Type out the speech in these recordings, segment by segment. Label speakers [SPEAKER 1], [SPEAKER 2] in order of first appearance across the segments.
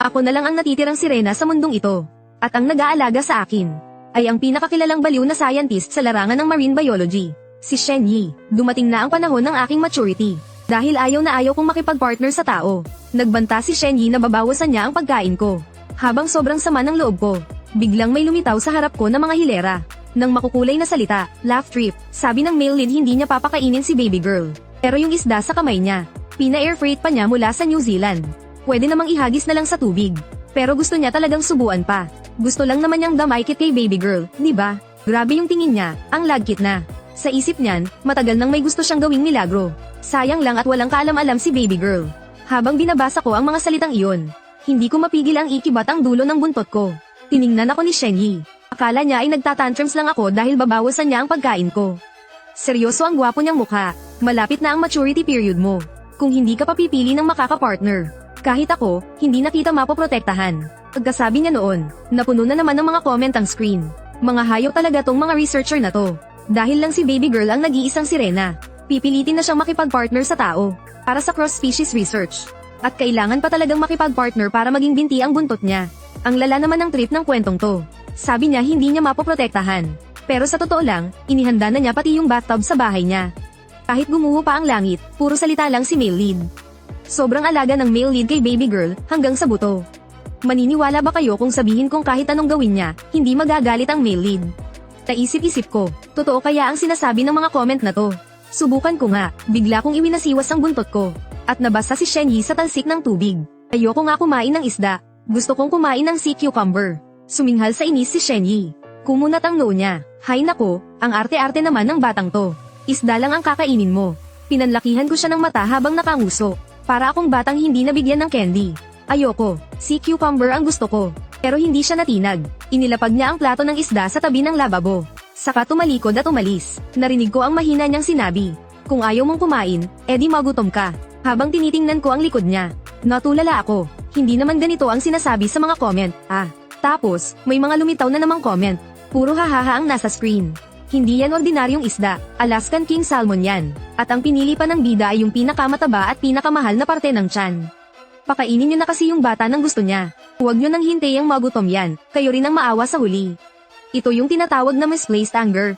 [SPEAKER 1] Ako na lang ang natitirang sirena sa mundong ito. At ang nag-aalaga sa akin ay ang pinakakilalang baliw na scientist sa larangan ng marine biology, si Shen Yi. Dumating na ang panahon ng aking maturity. Dahil ayaw na ayaw kong makipag-partner sa tao, nagbanta si Shen Yi na babawasan niya ang pagkain ko. Habang sobrang sama ng loob ko, biglang may lumitaw sa harap ko na mga hilera. Nang makukulay na salita, laugh trip, sabi ng male lead hindi niya papakainin si baby girl. Pero yung isda sa kamay niya, pina-air freight pa niya mula sa New Zealand. Pwede namang ihagis na lang sa tubig. Pero gusto niya talagang subuan pa. Gusto lang naman niyang damay-kit kay baby girl, di ba? Grabe yung tingin niya, ang lagkit na. Sa isip niyan, matagal nang may gusto siyang gawing milagro. Sayang lang at walang kaalam-alam si baby girl. Habang binabasa ko ang mga salitang iyon, hindi ko mapigil ang ikibat ang dulo ng buntot ko. Tiningnan ako ni Shen Yi. Akala niya ay nagtatantrums lang ako dahil babawasan niya ang pagkain ko. Seryoso ang gwapo niyang mukha. Malapit na ang maturity period mo. Kung hindi ka papipili ng makaka-partner. Kahit ako, hindi na kita mapoprotektahan. Pagkasabi niya noon, napuno na naman ng mga comment ang screen. Mga hayop talaga tong mga researcher na to. Dahil lang si baby girl ang nag-iisang sirena. Pipilitin na siyang makipag-partner sa tao. Para sa cross-species research. At kailangan pa talagang makipag-partner para maging binti ang buntot niya. Ang lala naman ng trip ng kwentong to. Sabi niya hindi niya mapoprotektahan. Pero sa totoo lang, inihanda na niya pati yung bathtub sa bahay niya. Kahit gumuho pa ang langit, puro salita lang si male lead. Sobrang alaga ng male lead kay baby girl, hanggang sa buto. Maniniwala ba kayo kung sabihin kong kahit anong gawin niya, hindi magagalit ang male lead? Naisip-isip ko, totoo kaya ang sinasabi ng mga comment na to? Subukan ko nga, bigla kong iwinasiwas ang buntot ko. At nabasa si Shen Yi sa talsik ng tubig. Ayoko nga kumain ng isda, gusto kong kumain ng sea cucumber. Suminghal sa inis si Shen Yi. Kumunat ang noo niya. Hay nako, ang arte-arte naman ng batang to. Isda lang ang kakainin mo. Pinanlakihan ko siya ng mata habang nakanguso. Para akong batang hindi nabigyan ng candy. Ayoko, sea cucumber ang gusto ko. Pero hindi siya natinag. Inilapag niya ang plato ng isda sa tabi ng lababo. Saka tumalikod at umalis. Narinig ko ang mahina niyang sinabi. Kung ayaw mong kumain, edi magutom ka. Habang tinitingnan ko ang likod niya. Natulala ako. Hindi naman ganito ang sinasabi sa mga comment. Tapos, may mga lumitaw na namang comment. Puro hahaha ang nasa screen. Hindi yan ordinaryong isda, Alaskan King Salmon yan. At ang pinili pa ng bida ay yung pinakamataba at pinakamahal na parte ng tiyan. Pakainin niyo na kasi yung bata ng gusto niya. Huwag niyo nang hintay ang magutom yan, kayo rin ang maawa sa huli. Ito yung tinatawag na misplaced anger,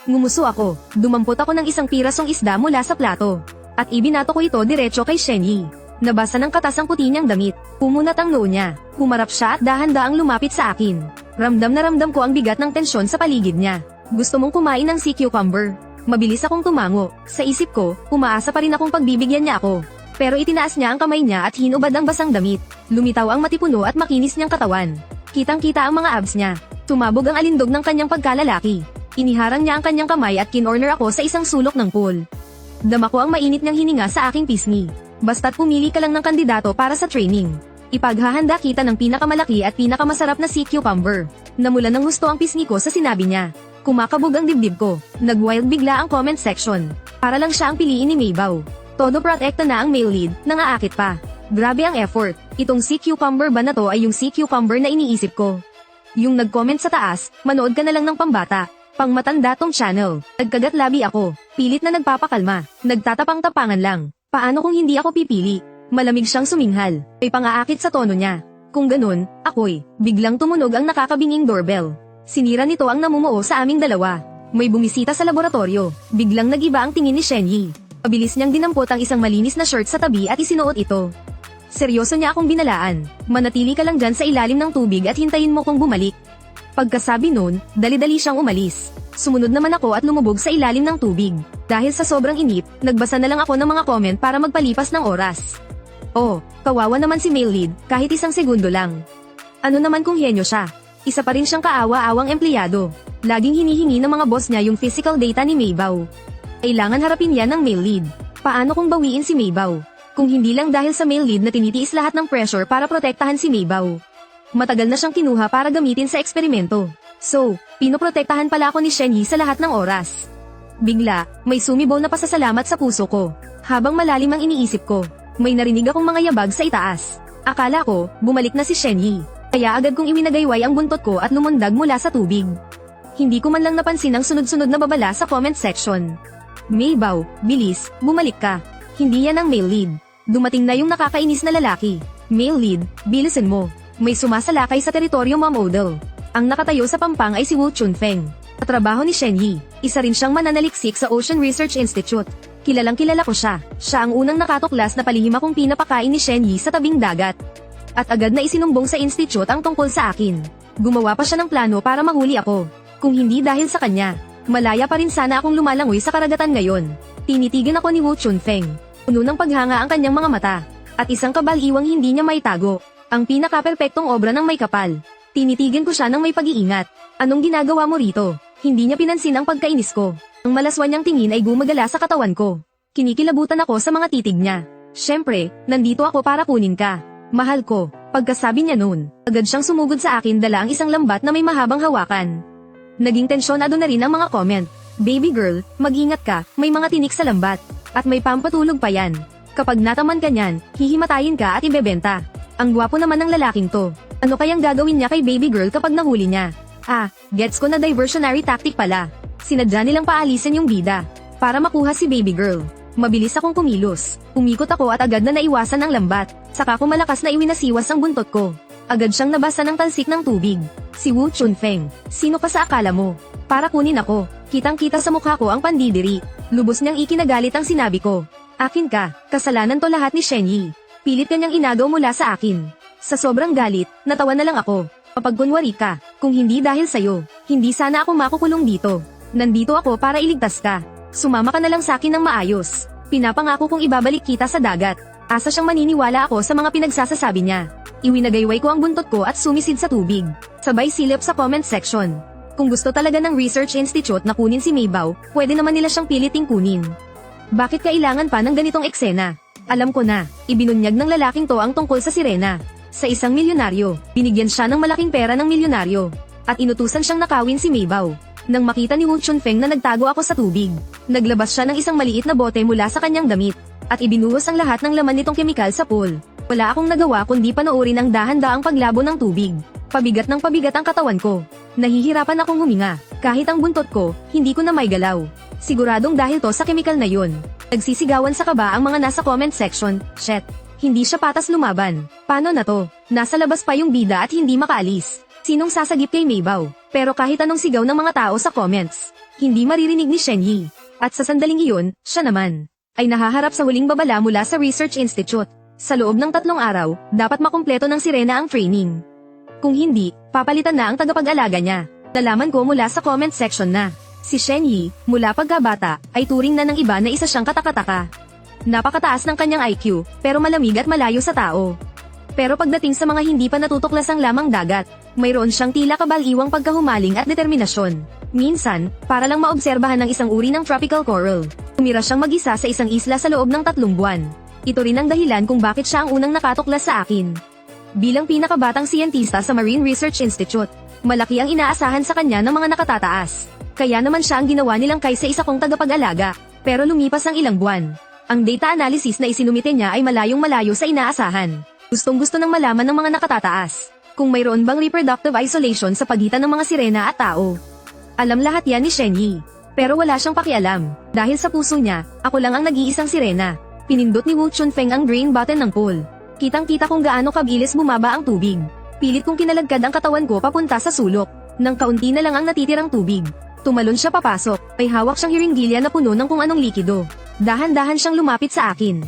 [SPEAKER 1] Ngumuso ako, dumampot ako ng isang pirasong isda mula sa plato. At ibinato ko ito diretso kay Shen Yi. Nabasa ng katas ang puti niyang damit. Pumunat ang noo niya. Humarap siya at dahan-daang lumapit sa akin. Ramdam na ramdam ko ang bigat ng tensyon sa paligid niya. Gusto mong kumain ng sea cucumber? Mabilis akong tumango. Sa isip ko, umaasa pa rin akong pagbibigyan niya ako. Pero itinaas niya ang kamay niya at hinubad ang basang damit. Lumitaw ang matipuno at makinis niyang katawan. Kitang-kita ang mga abs niya. Tumabog ang alindog ng kanyang pagkalalaki. Iniharang niya ang kanyang kamay at kinorner ako sa isang sulok ng pool. Dama ko ang mainit niyang hininga sa aking pisngi. Basta't pumili ka lang ng kandidato para sa training. Ipaghahanda kita ng pinakamalaki at pinakamasarap na sea cucumber. Namula ng gusto ang pisngi ko sa sinabi niya. Kumakabog ang dibdib ko. Nag-wild bigla ang comment section. Para lang siya ang piliin ni Maybaw. Todo protekta na ang male lead, nangaakit pa. Grabe ang effort. Itong sea cucumber ba na to ay yung sea cucumber na iniisip ko? Yung nag-comment sa taas, manood ka na lang ng pambata. Pangmatanda tong channel. Nagkagat labi ako. Pilit na nagpapakalma. Nagtatapang-tapangan lang. Paano kung hindi ako pipili? Malamig siyang suminghal. May pangaakit sa tono niya. Kung ganun, ako'y biglang tumunog ang nakakabinging doorbell. Sinira nito ang namumuo sa aming dalawa. May bumisita sa laboratorio. Biglang nagiba ang tingin ni Shen Yi. Mabilis niyang dinampot ang isang malinis na shirt sa tabi at isinuot ito. Seryoso niya akong binalaan. Manatili ka lang dyan sa ilalim ng tubig at hintayin mo kong bumalik. Pagkasabi nun, dali-dali siyang umalis. Sumunod naman ako at lumubog sa ilalim ng tubig. Dahil sa sobrang inip, nagbasa na lang ako ng mga comment para magpalipas ng oras. Oh, kawawa naman si male lead, kahit isang segundo lang. Ano naman kung henyo siya? Isa pa rin siyang kaawa-awang empleyado. Laging hinihingi ng mga boss niya yung physical data ni Maybaw. Kailangan harapin yan ng male lead. Paano kung bawiin si Maybaw? Kung hindi lang dahil sa male lead na tinitiis lahat ng pressure para protektahan si Maybaw. Matagal na siyang kinuha para gamitin sa eksperimento. So, pinoprotektahan pala ako ni Shen Yi sa lahat ng oras. Bigla, may sumibaw na pasasalamat sa puso ko. Habang malalim ang iniisip ko, may narinig akong mga yabag sa itaas. Akala ko, bumalik na si Shen Yi. Kaya agad kong iwinagayway ang buntot ko at lumundag mula sa tubig. Hindi ko man lang napansin ang sunod-sunod na babala sa comment section. Maybaw, bilis, bumalik ka. Hindi yan ang male lead. Dumating na yung nakakainis na lalaki. Male lead, bilisan mo. May sumasalakay sa teritoryo Mamodel. Ang nakatayo sa pampang ay si Wu Chunfeng. Katrabaho ni Shen Yi, isa rin siyang mananaliksik sa Ocean Research Institute. Kilalang kilala ko siya. Siya ang unang nakatuklas na palihim akong pinapakain ni Shen Yi sa tabing dagat. At agad na isinumbong sa institute ang tungkol sa akin. Gumawa pa siya ng plano para mahuli ako. Kung hindi dahil sa kanya, malaya pa rin sana akong lumalangoy sa karagatan ngayon. Tinitigan ako ni Wu Chunfeng. Puno ng paghanga ang kanyang mga mata. At isang kabal-iwang hindi niya maitago. Ang pinaka-perpektong obra ng may kapal. Tinitigan ko siya ng may pag-iingat. Anong ginagawa mo rito? Hindi niya pinansin ang pagkainis ko. Ang malaswan niyang tingin ay gumagala sa katawan ko. Kinikilabutan ako sa mga titig niya. Siyempre, nandito ako para kunin ka. Mahal ko. Pagkasabi niya noon, agad siyang sumugod sa akin dala ang isang lambat na may mahabang hawakan. Naging tensyonado na rin ang mga comment. Baby girl, mag-ingat ka, may mga tinik sa lambat. At may pampatulog pa yan. Kapag nataman ka niyan, hihimatayin ka at ibebenta. Ang gwapo naman ng lalaking to. Ano kayang gagawin niya kay baby girl kapag nahuli niya? Gets ko na diversionary tactic pala. Sinadya nilang paalisin yung bida. Para makuha si baby girl. Mabilis akong kumilos. Umikot ako at agad na naiwasan ang lambat. Saka ko malakas na iwinasiwas ang buntot ko. Agad siyang nabasa ng talsik ng tubig. Si Wu Chunfeng. Sino ka sa akala mo? Para kunin ako. Kitang-kita sa mukha ko ang pandidiri. Lubos niyang ikinagalit ang sinabi ko. Akin ka, kasalanan to lahat ni Shen Yi. Pilit kanyang inagaw mula sa akin. Sa sobrang galit, natawa na lang ako. Mapagkunwari ka, kung hindi dahil sa'yo, hindi sana ako makukulong dito. Nandito ako para iligtas ka. Sumama ka na lang sa akin ng maayos. Pinapangako kong ibabalik kita sa dagat. Asa siyang maniniwala ako sa mga pinagsasasabi niya. Iwinagayway ko ang buntot ko at sumisid sa tubig. Sabay silip sa comment section. Kung gusto talaga ng Research Institute na kunin si Maybao, pwede naman nila siyang piliting kunin. Bakit kailangan pa ng ganitong eksena? Alam ko na, ibinunyag ng lalaking to ang tungkol sa sirena. Sa isang milyonaryo, binigyan siya ng malaking pera ng milyonaryo. At inutusan siyang nakawin si Maybao. Nang makita ni Wu Chunfeng na nagtago ako sa tubig, naglabas siya ng isang maliit na bote mula sa kanyang damit. At ibinuhos ang lahat ng laman nitong kemikal sa pool. Wala akong nagawa kundi panoorin ang dahan-daang paglabo ng tubig. Pabigat ng pabigat ang katawan ko. Nahihirapan akong huminga. Kahit ang buntot ko, hindi ko na may galaw. Siguradong dahil to sa kemikal na yun. Nagsisigawan sa kaba ang mga nasa comment section. Shit. Hindi siya patas lumaban. Paano na to? Nasa labas pa yung bida at hindi makaalis. Sinong sasagip kay Maybao? Pero kahit anong sigaw ng mga tao sa comments, hindi maririnig ni Shen Yi. At sa sandaling iyon, siya naman ay nahaharap sa huling babala mula sa Research Institute. Sa loob ng 3 araw, dapat makumpleto ng sirena ang training. Kung hindi, papalitan na ang tagapag-alaga niya. Nalaman ko mula sa comment section na si Shen Yi, mula pagkabata, ay turing na ng iba na isa siyang katakataka. Napakataas ng kanyang IQ, pero malamig at malayo sa tao. Pero pagdating sa mga hindi pa natutuklasang lamang dagat, mayroon siyang tila kabal-iwang pagkahumaling at determinasyon. Minsan, para lang maobserbahan ng isang uri ng tropical coral, tumira siyang mag-isa sa isang isla sa loob ng 3 buwan. Ito rin ang dahilan kung bakit siya ang unang nakatuklas sa akin. Bilang pinakabatang siyentista sa Marine Research Institute, malaki ang inaasahan sa kanya ng mga nakatataas. Kaya naman siya ang ginawa nilang kaysa isa kong tagapag-alaga. Pero lumipas ang ilang buwan. Ang data analysis na isinumite niya ay malayong-malayo sa inaasahan. Gustong-gusto ng malaman ng mga nakatataas kung mayroon bang reproductive isolation sa pagitan ng mga sirena at tao. Alam lahat yan ni Shen Yi. Pero wala siyang pakialam. Dahil sa puso niya, ako lang ang nag-iisang sirena. Pinindot ni Wu Chunfeng ang drain button ng pool. Kitang-kita kung gaano kabilis bumaba ang tubig. Pilit kong kinalagkad ang katawan ko papunta sa sulok. Nang kaunti na lang ang natitirang tubig. Tumalon siya papasok. May hawak siyang hiringgilya na puno ng kung anong likido. Dahan-dahan siyang lumapit sa akin.